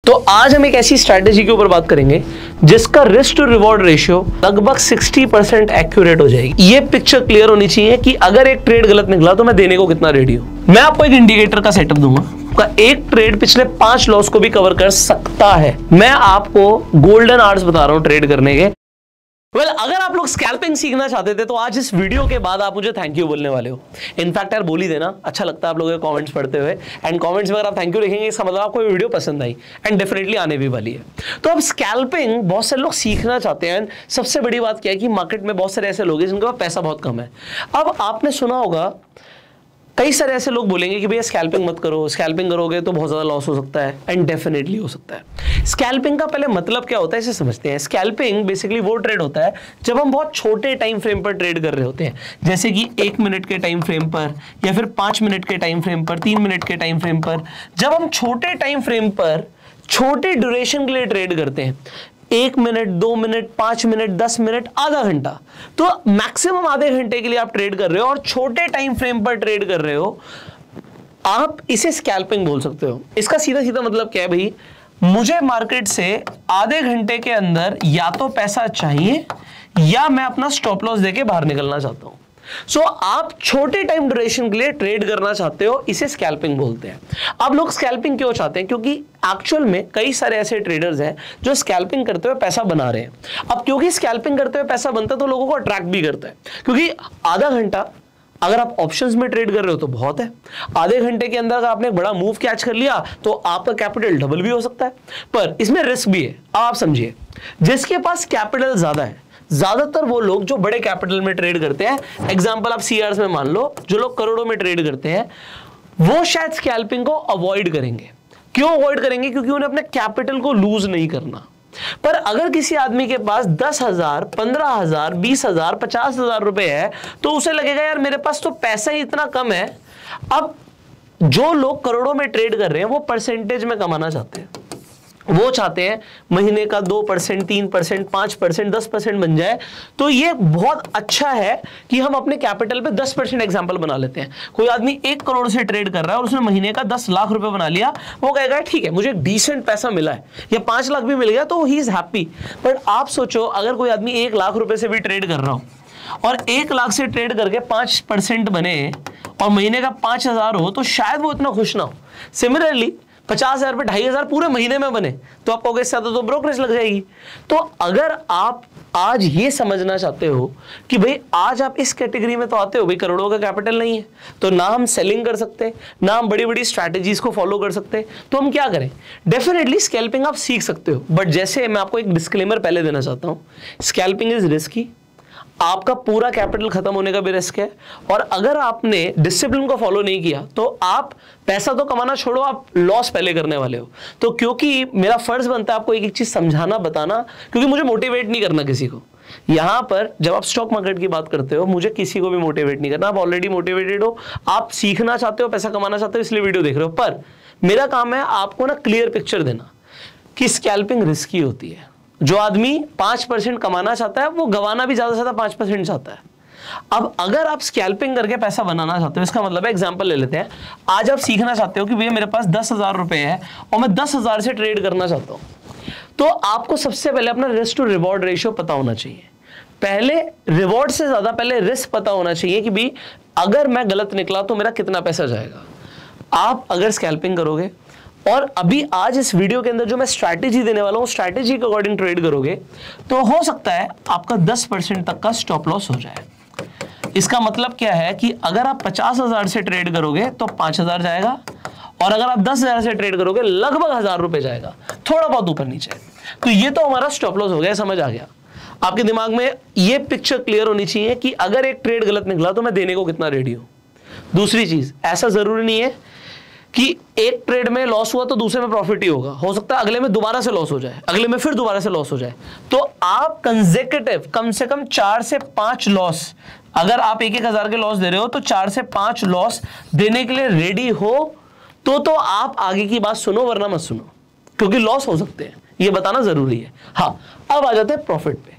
तो आज हम एक ऐसी स्ट्रैटेजी के ऊपर बात करेंगे जिसका रिस्क टू रिवॉर्ड रेशियो लगभग 60% एक्यूरेट हो जाएगी। ये पिक्चर क्लियर होनी चाहिए कि अगर एक ट्रेड गलत निकला तो मैं देने को कितना रेडी हूं। मैं आपको एक इंडिकेटर का सेटअप दूंगा, एक ट्रेड पिछले 5 लॉस को भी कवर कर सकता है। मैं आपको गोल्डन आवर्स बता रहा हूं ट्रेड करने के। अगर आप लोग स्कैल्पिंग सीखना चाहते थे तो आज इस वीडियो के बाद आप मुझे थैंक यू बोलने वाले हो। इनफैक्ट यार बोल ही देना, अच्छा लगता है आप लोगों के कमेंट्स पढ़ते हुए। एंड कमेंट्स में अगर आप थैंक यू लिखेंगे इसका मतलब आपको ये वीडियो पसंद आई एंड डेफिनेटली आने भी वाली है। तो अब स्कैल्पिंग बहुत सारे लोग सीखना चाहते हैं। सबसे बड़ी बात क्या है कि मार्केट में बहुत सारे ऐसे लोग हैं जिनके पास पैसा बहुत कम है। अब आपने सुना होगा कई सारे ऐसे लोग बोलेंगे कि भैया स्कैल्पिंग मत करो, स्कैल्पिंग करोगे तो बहुत ज्यादा लॉस हो सकता है। एंड डेफिनेटली हो सकता है। स्कैल्पिंग का पहले मतलब क्या होता है इसे समझते हैं। स्कैल्पिंग बेसिकली वो ट्रेड होता है जब हम बहुत छोटे टाइम फ्रेम पर ट्रेड कर रहे होते हैं, जैसे कि 1 मिनट के टाइम फ्रेम पर या फिर 5 मिनट के टाइम फ्रेम पर, 3 मिनट के टाइम फ्रेम पर। जब हम छोटे टाइम फ्रेम पर छोटे ड्यूरेशन के लिए ट्रेड करते हैं, 1 मिनट, 2 मिनट, 5 मिनट, 10 मिनट, आधा घंटा, तो मैक्सिमम आधे घंटे के लिए आप ट्रेड कर रहे हो और छोटे टाइम फ्रेम पर ट्रेड कर रहे हो, आप इसे स्कैल्पिंग बोल सकते हो। इसका सीधा सीधा मतलब क्या है भाई, मुझे मार्केट से आधे घंटे के अंदर या तो पैसा चाहिए या मैं अपना स्टॉप लॉस देके बाहर निकलना चाहता हूं। सो आप छोटे टाइम ड्यूरेशन के लिए ट्रेड करना चाहते हो, इसे स्कैल्पिंग बोलते हैं। अब लोग स्कैल्पिंग क्यों चाहते हैं? क्योंकि एक्चुअल में कई सारे ऐसे ट्रेडर्स हैं जो स्कैल्पिंग करते हुए पैसा बना रहे हैं। अब क्योंकि स्कैल्पिंग करते हुए पैसा बनता है तो लोगों को अट्रैक्ट भी करता है, क्योंकि आधा घंटा अगर आप ऑप्शंस में ट्रेड कर रहे हो तो बहुत है। आधे घंटे के अंदर अगर आपने एक बड़ा मूव कैच कर लिया तो आपका कैपिटल डबल भी हो सकता है, पर इसमें रिस्क भी है। आप समझिए, जिसके पास कैपिटल ज्यादा है, ज्यादातर वो लोग जो बड़े कैपिटल में ट्रेड करते हैं, एग्जांपल आप सीआर्स में मान लो, जो लोग करोड़ों में ट्रेड करते हैं, वो शायद स्कैल्पिंग को अवॉइड करेंगे। क्यों अवॉइड करेंगे? क्योंकि उन्हें अपने कैपिटल को लूज नहीं करना। पर अगर किसी आदमी के पास 10,000, 15,000, 20,000, 50,000 रुपए है तो उसे लगेगा यार मेरे पास तो पैसा ही इतना कम है। अब जो लोग करोड़ों में ट्रेड कर रहे हैं वो परसेंटेज में कमाना चाहते हैं। वो चाहते हैं महीने का 2%, 3%, 5%, 10% बन जाए। तो ये बहुत अच्छा है कि हम अपने कैपिटल पे 10% एग्जांपल बना लेते हैं। कोई आदमी 1 करोड़ से ट्रेड कर रहा है और उसने महीने का 10 लाख रुपए बना लिया, वो कहेगा ठीक है मुझे डिसेंट पैसा मिला है, या 5 लाख भी मिल गया तो ही इज हैप्पी। बट आप सोचो, अगर कोई आदमी 1 लाख रुपए से भी ट्रेड कर रहा हो और 1 लाख से ट्रेड करके 5% बने और महीने का 5,000 हो, तो शायद वो इतना खुश ना हो। सिमिलरली 50,000 पे 2,500 पूरे महीने में बने तो आप कहोगे इससे ज्यादा तो ब्रोकरेज लग जाएगी। तो अगर आप आज ये समझना चाहते हो कि भाई आज आप इस कैटेगरी में तो आते हो, भाई करोड़ों का कैपिटल नहीं है, तो ना हम सेलिंग कर सकते, ना हम बड़ी बड़ी स्ट्रैटेजीज को फॉलो कर सकते, तो हम क्या करें? डेफिनेटली स्कैल्पिंग आप सीख सकते हो, बट जैसे मैं आपको एक डिस्क्लेमर पहले देना चाहता हूं, स्कैल्पिंग इज रिस्की। आपका पूरा कैपिटल खत्म होने का भी रिस्क है, और अगर आपने डिसिप्लिन को फॉलो नहीं किया तो आप पैसा तो कमाना छोड़ो, आप लॉस पहले करने वाले हो। तो क्योंकि मेरा फर्ज बनता है आपको एक एक चीज समझाना, बताना, क्योंकि मुझे मोटिवेट नहीं करना किसी को। यहां पर जब आप स्टॉक मार्केट की बात करते हो, मुझे किसी को भी मोटिवेट नहीं करना। आप ऑलरेडी मोटिवेटेड हो, आप सीखना चाहते हो, पैसा कमाना चाहते हो, इसलिए वीडियो देख रहे हो। पर मेरा काम है आपको ना क्लियर पिक्चर देना कि स्कैल्पिंग रिस्की होती है। जो आदमी 5% कमाना चाहता है वो गवाना भी ज्यादा से ज्यादा 5% चाहता है। अब अगर आप स्कैल्पिंग करके पैसा बनाना चाहते हो, इसका मतलब है, एग्जांपल ले लेते हैं, आज आप सीखना चाहते हो कि भैया मेरे पास 10,000 रुपए है और मैं 10,000 से ट्रेड करना चाहता हूं, तो आपको सबसे पहले अपना रिस्क टू रिवॉर्ड रेशियो पता होना चाहिए। पहले रिवॉर्ड से ज्यादा पहले रिस्क पता होना चाहिए कि भाई अगर मैं गलत निकला तो मेरा कितना पैसा जाएगा। आप अगर स्कैल्पिंग करोगे और अभी आज इस वीडियो के अंदर जो मैं स्ट्रैटेजी देने वाला हूं, स्ट्रैटेजी के अकॉर्डिंग ट्रेड करोगे, तो हो सकता है आपका 10% तक का स्टॉप लॉस हो जाए। इसका मतलब क्या है कि अगर आप 50,000 से ट्रेड करोगे तो 5,000 जाएगा, और अगर आप 10,000 से ट्रेड करोगे लगभग 1,000 रुपए जाएगा, थोड़ा बहुत ऊपर नीचे। तो ये तो हमारा स्टॉप लॉस हो गया। समझ आ गया आपके दिमाग में? ये पिक्चर क्लियर होनी चाहिए कि अगर एक ट्रेड गलत निकला तो मैं देने को कितना रेडी हूं। दूसरी चीज, ऐसा जरूरी नहीं है कि एक ट्रेड में लॉस हुआ तो दूसरे में प्रॉफिट ही होगा। हो सकता है अगले में दोबारा से लॉस हो जाए, अगले में फिर दोबारा से लॉस हो जाए। तो आप कंसेक्यूटिव कम से कम 4 से 5 लॉस, अगर आप 1,000 के लॉस दे रहे हो तो 4 से 5 लॉस देने के लिए रेडी हो तो आप आगे की बात सुनो, वरना मत सुनो, क्योंकि लॉस हो सकते हैं, ये बताना जरूरी है। हाँ, अब आ जाते हैं प्रॉफिट पे।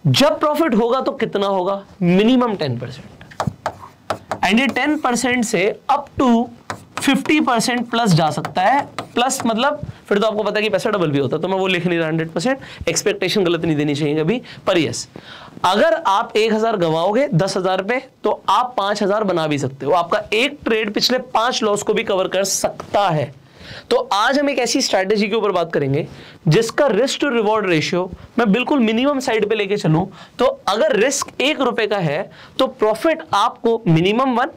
जब प्रॉफिट होगा तो कितना होगा? मिनिमम 10%, एंड ये 10% से अप टू 50% प्लस जा सकता है। प्लस मतलब फिर तो आपको पता है कि पैसा डबल भी होता है, तो मैं वो लिख नहीं रहा 100%, एक्सपेक्टेशन गलत नहीं देनी चाहिए कभी। पर यस, अगर आप 1000 गवाओगे 10,000 पे, तो आप 5000 बना भी सकते हो। आपका एक ट्रेड पिछले 5 लॉस को भी कवर कर सकता है। तो आज हम एक ऐसी स्ट्रैटेजी के ऊपर बात करेंगे जिसका रिस्क टू रिवॉर्ड रेशियो मैं बिल्कुल मिनिमम साइड पे लेके चलूं, तो अगर रिस्क 1 रुपए का है तो प्रॉफिट आपको मिनिमम 1,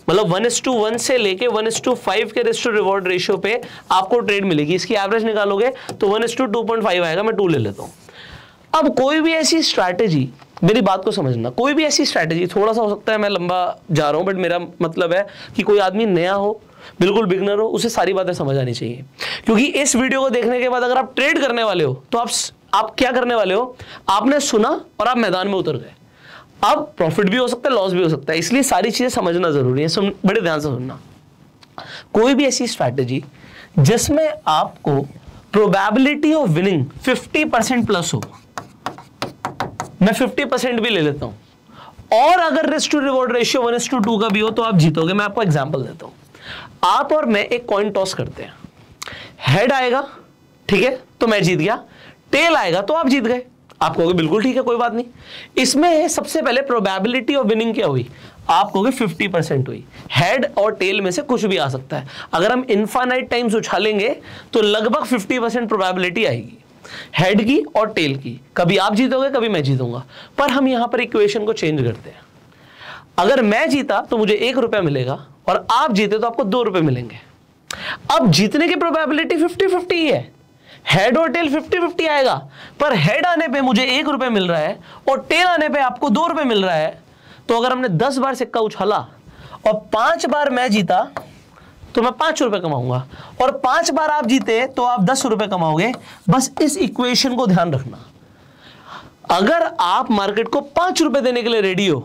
मतलब 1:1 से लेके 1:5 के रिस्क टू रिवॉर्ड रेशियो पे आपको ट्रेड मिलेगी। इसकी एवरेज निकालोगे तो 1:2.5 आएगा। मैं 2 ले लेता हूं। अब कोई भी ऐसी स्ट्रैटेजी, मेरी बात को समझना, कोई भी ऐसी स्ट्रैटेजी, थोड़ा सा हो सकता है मैं लंबा जा रहा हूं, बट मेरा मतलब है कि कोई आदमी नया हो, बिल्कुल बिगनर हो, उसे सारी बातें समझ आनी चाहिए। क्योंकि इस वीडियो को देखने के बाद अगर आप ट्रेड करने वाले हो तो आप क्या करने वाले हो, आपने सुना और आप मैदान में उतर गए। अब प्रॉफिट भी हो सकता है, लॉस भी हो सकता है, इसलिए सारी चीजें समझना जरूरी है। बड़े ध्यान से सुनना। कोई भी ऐसी स्ट्रैटेजी जिसमें आपको प्रोबेबिलिटी ऑफ विनिंग 50% प्लस हो, मैं 50% भी ले लेता हूं, और अगर रिस्क टू रिवॉर्ड रेशियो 1:2 का भी हो तो आप जीतोगे। मैं आपको एग्जांपल देता हूं। आप और मैं एक कॉइन टॉस करते हैं, हेड आएगा, ठीक है, तो मैं जीत गया, टेल आएगा तो आप जीत गए। आप कहोगे बिल्कुल ठीक है, कोई बात नहीं। इसमें सबसे पहले प्रोबेबिलिटी ऑफ विनिंग क्या हुई, आप कहोगे 50% हुई। हेड और टेल में से कुछ भी आ सकता है। अगर हम इनफाइनाइट टाइम्स उछालेंगे तो लगभग 50% प्रोबेबिलिटी आएगी हेड की और टेल की। कभी आप जीतोगे, कभी मैं जीतूंगा। पर हम यहां पर इक्वेशन को चेंज करते हैं। अगर मैं जीता तो मुझे 1 रुपया मिलेगा, और आप जीते तो आपको 2 रुपए मिलेंगे। अब जीतने की प्रोबेबिलिटी 50-50 ही है। हेड और टेल 50-50 आएगा, पर हेड आने पे मुझे 1 रुपए मिल रहा है और टेल आने पे आपको 2 रुपए मिल रहा है। तो अगर हमने 10 बार सिक्का उछाला और 5 बार मैं जीता तो मैं 5 रुपए कमाऊंगा, और 5 बार आप जीते तो आप 10 रुपए कमाओगे। बस इस इक्वेशन को ध्यान रखना। अगर आप मार्केट को 5 रुपए देने के लिए रेडी हो,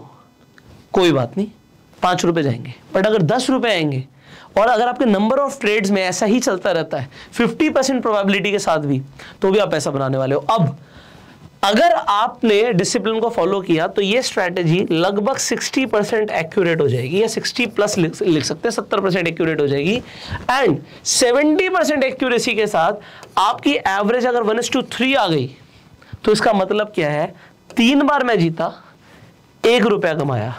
कोई बात नहीं, 5 रुपए जाएंगे। बट अगर 10 रुपए आएंगे, और अगर आपके नंबर ऑफ ट्रेड्स में ऐसा ही चलता रहता है 50% प्रोबेबिलिटी के साथ भी, तो भी आप पैसा बनाने वाले हो। अब अगर आपने डिसिप्लिन को फॉलो किया तो ये स्ट्रैटेजी लगभग 60% एक्यूरेट हो जाएगी, या 60 प्लस लिख सकते हैं, 70% एक्यूरेट हो जाएगी। एंड 70% एक्यूरेसी के साथ आपकी एवरेज अगर 1:3 आ गई, तो इसका मतलब क्या है, 3 बार मैं जीता, 1 रुपया कमाया,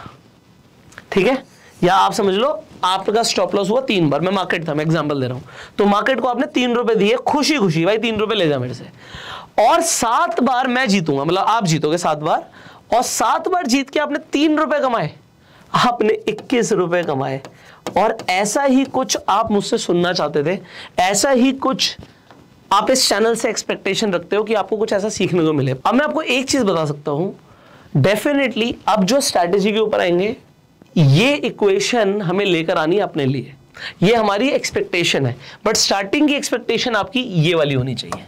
ठीक है। या आप समझ लो आपका स्टॉप लॉस हुआ 3 बार। मैं मार्केट था, मैं एग्जांपल दे रहा हूं, तो मार्केट को आपने 3 रुपए दिए, खुशी खुशी, भाई 3 रुपए ले जा मेरे से, और 7 बार मैं जीतूंगा, मतलब आप जीतोगे 7 बार, और 7 बार जीत के आपने 3 रुपए कमाए, आपने 21 रुपए कमाए। और ऐसा ही कुछ आप मुझसे सुनना चाहते थे, ऐसा ही कुछ आप इस चैनल से एक्सपेक्टेशन रखते हो कि आपको कुछ ऐसा सीखने को मिले। अब मैं आपको एक चीज बता सकता हूं, डेफिनेटली अब जो स्ट्रैटेजी के ऊपर आएंगे, ये इक्वेशन हमें लेकर आनी है अपने लिए, ये हमारी एक्सपेक्टेशन है। बट स्टार्टिंग की एक्सपेक्टेशन आपकी ये वाली होनी चाहिए।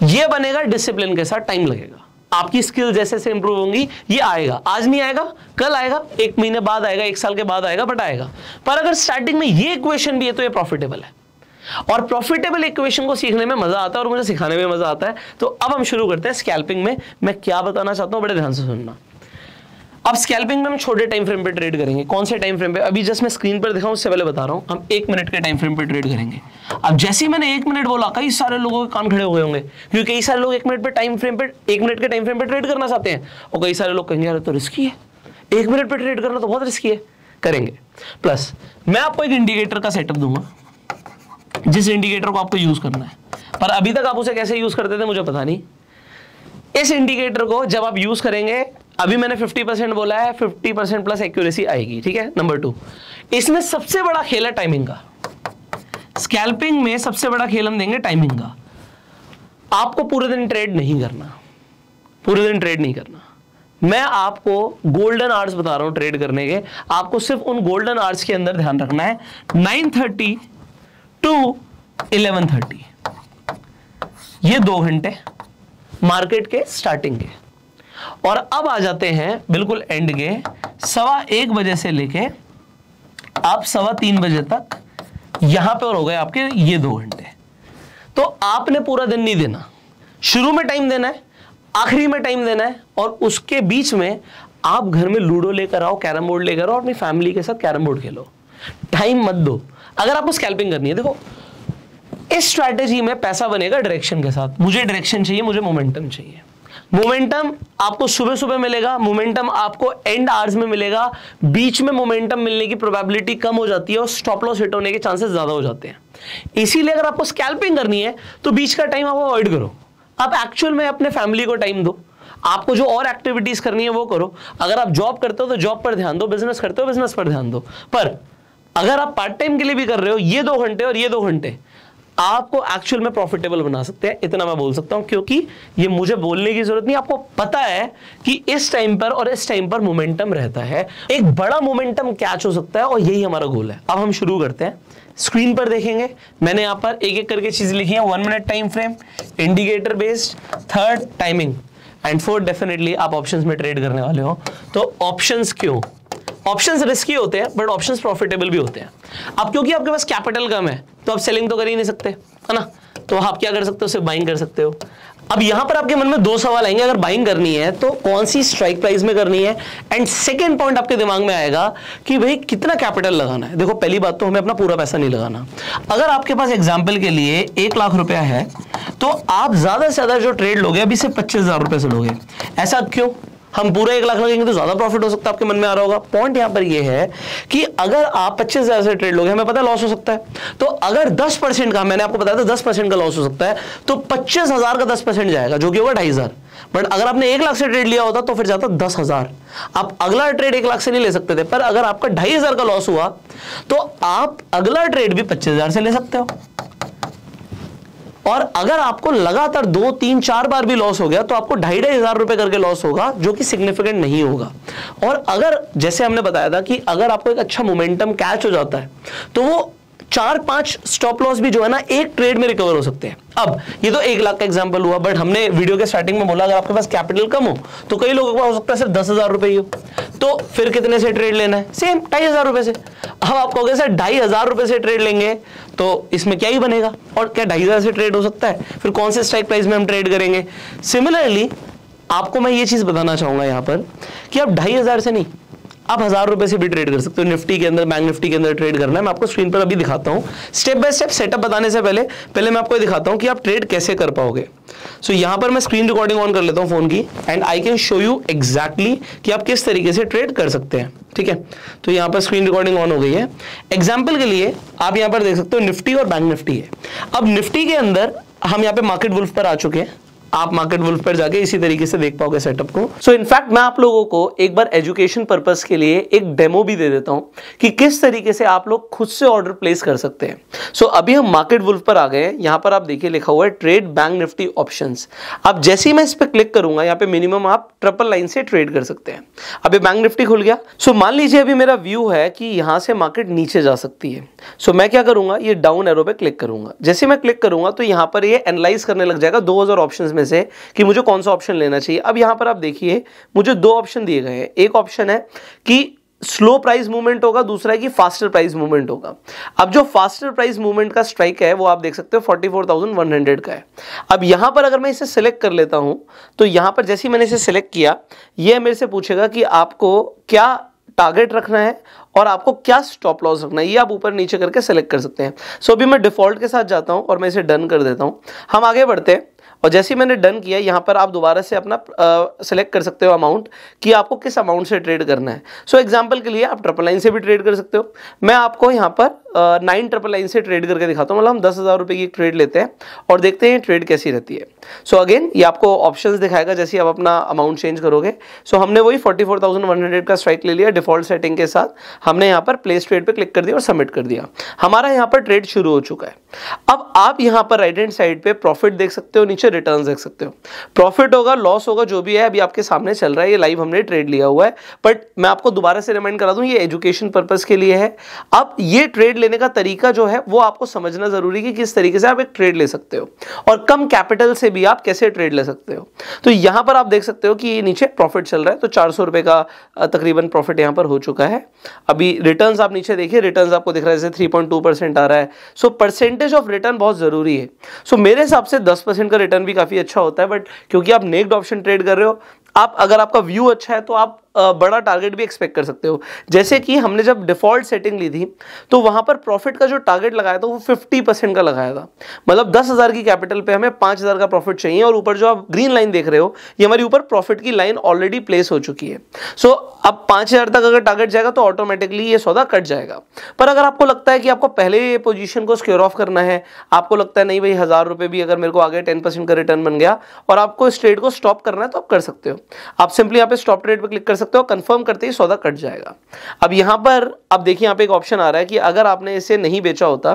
ये बनेगा डिसिप्लिन के साथ, टाइम लगेगा, आपकी स्किल जैसे से इंप्रूव होंगी, ये आएगा। आज नहीं आएगा, कल आएगा, 1 महीने बाद आएगा, 1 साल के बाद आएगा, बट आएगा। पर अगर स्टार्टिंग में ये इक्वेशन भी है तो ये प्रॉफिटेबल है, और प्रॉफिटेबल इक्वेशन को सीखने में मजा आता है और मुझे सिखाने में मजा आता है। तो अब हम शुरू करते हैं स्कैल्पिंग में। मैं क्या बताना चाहता हूं, बड़े ध्यान से सुनना। अब स्कैल्पिंग में हम छोटे टाइम फ्रेम पे ट्रेड करेंगे। कौन से टाइम फ्रेम पे, अभी जस्ट मैं स्क्रीन पर दिखाऊं उससे पहले बता रहा हूं, हम 1 मिनट के टाइम फ्रेम पे ट्रेड करेंगे। अब जैसे ही मैंने 1 मिनट बोला, कई सारे लोगों के कान खड़े हो गए होंगे, क्योंकि कई सारे लोग 1 मिनट पे टाइम फ्रेम पे, 1 मिनट के टाइम फ्रेम पे ट्रेड करना चाहते हैं, और कई सारे लोग कहेंगे यार तो रिस्की है, 1 मिनट पे ट्रेड करना तो बहुत रिस्की है। करेंगे। प्लस मैं आपको एक इंडिकेटर का सेटअप दूंगा, जिस इंडिकेटर को आपको यूज करना है, पर अभी तक आप उसे कैसे यूज करते थे मुझे पता नहीं। इस इंडिकेटर को जब आप यूज करेंगे, अभी मैंने 50% बोला है, 50% प्लस एक्यूरेसी आएगी, ठीक है। नंबर 2, इसमें सबसे बड़ा खेल है टाइमिंग का। स्कैल्पिंग में सबसे बड़ा खेल हम देंगे टाइमिंग का। आपको पूरे दिन ट्रेड नहीं करना, पूरे दिन ट्रेड नहीं करना। मैं आपको गोल्डन आवर्स बता रहा हूं ट्रेड करने के, आपको सिर्फ उन गोल्डन आवर्स के अंदर ध्यान रखना है, 9:30 टू 11:30, ये 2 घंटे मार्केट के स्टार्टिंग के। और अब आ जाते हैं बिल्कुल एंड के, 1:15 बजे से लेके आप 3:15 बजे तक यहां पे, और हो गए आपके ये 2 घंटे। तो आपने पूरा दिन नहीं देना, शुरू में टाइम देना है, आखिरी में टाइम देना है, और उसके बीच में आप घर में लूडो लेकर आओ, कैरम बोर्ड लेकर आओ, अपनी फैमिली के साथ कैरम बोर्ड खेलो। टाइम मत दो। अगर आपको स्कैल्पिंग करनी है, देखो इस स्ट्रैटेजी में पैसा बनेगा डायरेक्शन के साथ। मुझे डायरेक्शन चाहिए, मुझे मोमेंटम चाहिए। मोमेंटम आपको सुबह सुबह मिलेगा, मोमेंटम आपको एंड आवर्स में मिलेगा। बीच में मोमेंटम मिलने की प्रोबेबिलिटी कम हो जाती है और स्टॉप लॉस हिट होने के चांसेस ज्यादा हो जाते हैं। इसीलिए अगर आपको स्कैल्पिंग करनी है तो बीच का टाइम आप अवॉइड करो। आप एक्चुअल में अपने फैमिली को टाइम दो, आपको जो और एक्टिविटीज करनी है वो करो। अगर आप जॉब करते हो तो जॉब पर ध्यान दो, बिजनेस करते हो बिजनेस पर ध्यान दो। पर अगर आप पार्ट टाइम के लिए भी कर रहे हो, ये 2 घंटे और ये 2 घंटे आपको एक्चुअल में प्रॉफिटेबल बना सकते हैं। इतना मैं बोल सकता हूं, क्योंकि ये मुझे बोलने की जरूरत नहीं, आपको पता है कि इस टाइम पर और इस टाइम पर मोमेंटम रहता है। एक बड़ा मोमेंटम कैच हो सकता है और यही हमारा गोल है। अब हम शुरू करते हैं। स्क्रीन पर देखेंगे, मैंने यहां पर एक एक करके चीज लिखी है। 1 minute time frame, indicator based, 3rd timing and 4th definitely आप ऑप्शंस में ट्रेड करने वाले हो। तो ऑप्शंस क्यों? ऑप्शंस रिस्की होते हैं बट ऑप्शंस प्रॉफिटेबल भी होते हैं। अब क्योंकि आपके पास कैपिटल कम है तो आप सेलिंग तो कर ही नहीं सकते, है ना? तो आप क्या कर सकते हो? सिर्फ बाइंग कर सकते हो। अब यहां पर आपके मन में 2 सवाल आएंगे, अगर बाइंग करनी है तो कौन सी स्ट्राइक प्राइस में करनी है, एंड सेकंड पॉइंट आपके दिमाग में आएगा कि भाई कितना कैपिटल लगाना है। देखो पहली बात तो हमें अपना पूरा पैसा नहीं लगाना। अगर आपके पास एग्जांपल के लिए 1 लाख रुपया है तो आप ज्यादा से ज्यादा जो ट्रेड लोगे अभी सिर्फ 25,000 रुपए से लोगे। ऐसा क्यों? हम पूरा 1 लाख लगेंगे तो ज्यादा प्रॉफिट हो सकता है, आपके मन में आ रहा होगा। पॉइंट यहां पर ये है कि अगर आप 25,000 से ट्रेड लोगे, हमें पता है लॉस हो सकता है, तो अगर 10% का, मैंने आपको बताया था 10% का लॉस हो सकता है, तो 25,000 का 10% जाएगा जो कि होगा 2,500। बट अगर आपने 1 लाख से ट्रेड लिया होता तो फिर जाता 10,000। आप अगला ट्रेड 1 लाख से नहीं ले सकते थे, पर अगर आपका 2,500 का लॉस हुआ तो आप अगला ट्रेड भी 25,000 से ले सकते हो। और अगर आपको लगातार 2, 3, 4 बार भी लॉस हो गया तो आपको 2,500 रुपए करके लॉस होगा, जो कि सिग्निफिकेंट नहीं होगा। और अगर जैसे हमने बताया था कि अगर आपको एक अच्छा मोमेंटम कैच हो जाता है तो वो 4-5 स्टॉप लॉस भी जो है ना एक ट्रेड में रिकवर हो सकते हैं। अब ये तो 1 लाख का एग्जांपल हुआ, बट हमने वीडियो के स्टार्टिंग में बोला अगर आपके पास कैपिटल कम हो तो कई लोगों के पास हो सकता है सिर्फ 10,000 रुपए ही हो, तो फिर कितने से ट्रेड लेना है? सेम 2,500 रुपए से। अब आप कहोगे सर 2,500 रुपए से ट्रेड लेंगे तो इसमें क्या ही बनेगा, और क्या 2,500 से ट्रेड हो सकता है? फिर कौन से स्ट्राइक प्राइस में हम ट्रेड करेंगे? सिमिलरली आपको मैं ये चीज बताना चाहूंगा यहां पर कि आप 2,500 से नहीं, आप 1,000 रुपए से भी ट्रेड कर सकते हो। निफ्टी के अंदर, बैंक निफ्टी के अंदर ट्रेड करना है, मैं आपको स्क्रीन पर अभी दिखाता हूं। स्टेप बाय स्टेप सेटअप बताने से पहले मैं आपको ये दिखाता हूं कि आप ट्रेड कैसे कर पाओगे। सो यहां पर मैं स्क्रीन रिकॉर्डिंग ऑन कर लेता हूं फोन की, and I can show you exactly कि आप किस तरीके से ट्रेड कर सकते हैं। ठीक है, तो यहां पर स्क्रीन रिकॉर्डिंग ऑन हो गई है। एग्जाम्पल के लिए आप यहां पर देख सकते हो निफ्टी और बैंक निफ्टी है। अब निफ्टी के अंदर हम यहाँ पे मार्केट वुल्फ पर आ चुके हैं। आप मार्केट वुल्फ पर जाके इसी तरीके से देख पाओगे सेटअप को। सो इनफैक्ट मैं आप लोगों को एक बार एजुकेशन पर्पस के लिए एक डेमो भी दे देता हूं कि किस तरीके से आप लोग खुद से ऑर्डर प्लेस कर सकते हैं। सो अभी हम मार्केट वुल्फ पर आ गए हैं। यहां पर आप देखिए लिखा हुआ है ट्रेड बैंक निफ्टी ऑप्शंस। अब जैसे ही मैं इस पर क्लिक करूंगा, यहाँ पे मिनिमम आप ट्रिपल लाइन से ट्रेड कर सकते हैं। अभी बैंक निफ्टी खुल गया। सो मान लीजिए अभी मेरा व्यू है कि यहां से मार्केट नीचे जा सकती है। सो मैं क्या करूंगा, ये डाउन एरो पे क्लिक करूंगा। जैसे मैं क्लिक करूंगा तो यहां पर ये एनालाइज करने लग जाएगा 2000 ऑप्शंस में से कि मुझे कौन सा ऑप्शन लेना चाहिए। अब यहां पर आप देखिए मुझे 2 ऑप्शन दिए गए हैं। एक ऑप्शन है कि स्लो प्राइस मूवमेंट होगा, दूसरा है कि फास्टर प्राइस मूवमेंट होगा। अब जो फास्टर प्राइस मूवमेंट का स्ट्राइक है वो आप देख सकते हो 44,100 का है। अब यहां पर अगर मैं इसे सिलेक्ट कर लेता हूं तो यहां पर जैसे ही मैंने इसे सिलेक्ट किया, ये मेरे से पूछेगा कि आपको क्या टारगेट रखना है और आपको क्या स्टॉप लॉस रखना है। ये आप ऊपर नीचे करके सिलेक्ट कर सकते हैं। सो अभी मैं डिफॉल्ट के साथ जाता हूं और मैं इसे डन कर देता हूं। हम आगे बढ़ते हैं और जैसे ही मैंने डन किया, यहाँ पर आप दोबारा से अपना सेलेक्ट कर सकते हो अमाउंट कि आपको किस अमाउंट से ट्रेड करना है। सो एग्जांपल के लिए आप ट्रिपल लाइन से भी ट्रेड कर सकते हो। मैं आपको यहाँ पर 9 ट्रिपल लाइन से ट्रेड करके दिखाता हूँ। मतलब हम 10,000 रुपये की ट्रेड लेते हैं और देखते हैं ट्रेड कैसी रहती है। सो अगेन ये आपको ऑप्शंस दिखाएगा जैसे आप अपना अमाउंट चेंज करोगे। सो हमने वही 44,100 का स्ट्राइक ले लिया डिफॉल्ट सेटिंग के साथ। हमने यहाँ पर प्लेस ट्रेड पे क्लिक कर दिया और सबमिट कर दिया। हमारा यहाँ पर ट्रेड शुरू हो चुका है। अब आप यहाँ पर राइट हैंड साइड पे प्रॉफिट देख सकते हो, नीचे रिटर्न देख सकते हो। प्रॉफिट होगा, लॉस होगा, जो भी है अभी आपके सामने चल रहा है। ये लाइव हमने ट्रेड लिया हुआ है, बट मैं आपको दोबारा से रिमाइंड करा दूं ये एजुकेशन पर्पस के लिए है। अब ये ट्रेड लेने का तरीका जो है वो आपको समझना जरूरी है कि किस तरीके से आप एक ट्रेड ले सकते हो और कम कैपिटल से भी आप कैसे ट्रेड ले सकते हो। तो यहां पर आप देख सकते हो कि ये नीचे प्रॉफिट चल रहा है, तो 400 रुपए का तकरीबन प्रॉफिट यहां पर हो चुका है। अभी रिटर्न्स आप नीचे देखिए, रिटर्न्स आपको दिख रहा है जैसे 3.2% आ रहा है। सो परसेंटेज ऑफ रिटर्न बहुत जरूरी है। सो मेरे हिसाब से 10% का रिटर्न भी काफी अच्छा होता है, बट क्योंकि आप नेक्ड ऑप्शन ट्रेड कर रहे हो, आप अगर आपका व्यू अच्छा है तो आप बड़ा टारगेट भी एक्सपेक्ट कर सकते हो। जैसे कि हमने जब डिफॉल्ट सेटिंग ली थी तो वहां पर प्रॉफिट का जो टारगेट लगाया था वो 50% का लगाया था, मतलब 10,000 की कैपिटल पे हमें 5,000 का प्रॉफिट चाहिए, और ऊपर जो आप ग्रीन लाइन देख रहे हो ये हमारी ऊपर प्रॉफिट की लाइन ऑलरेडी प्लेस हो चुकी है। सो अब 5,000 तक अगर टारगेट जाएगा तो ऑटोमेटिकली ये सौदा कट जाएगा। पर अगर आपको लगता है कि आपको पहले ये पोजीशन को स्क्योर ऑफ करना है, आपको लगता है नहीं भाई 1,000 रुपए भी अगर मेरे को आगे 10% का रिटर्न बन गया और आपको इस ट्रेड को स्टॉप करना है तो आप कर सकते हो। आप सिंपली यहाँ पे स्टॉप ट्रेड पे क्लिक कर सकते हो, कंफर्म करते ही सौदा कट जाएगा। अब यहाँ पर अब देखिए यहाँ पे एक ऑप्शन आ रहा है कि अगर आपने इसे नहीं बेचा होता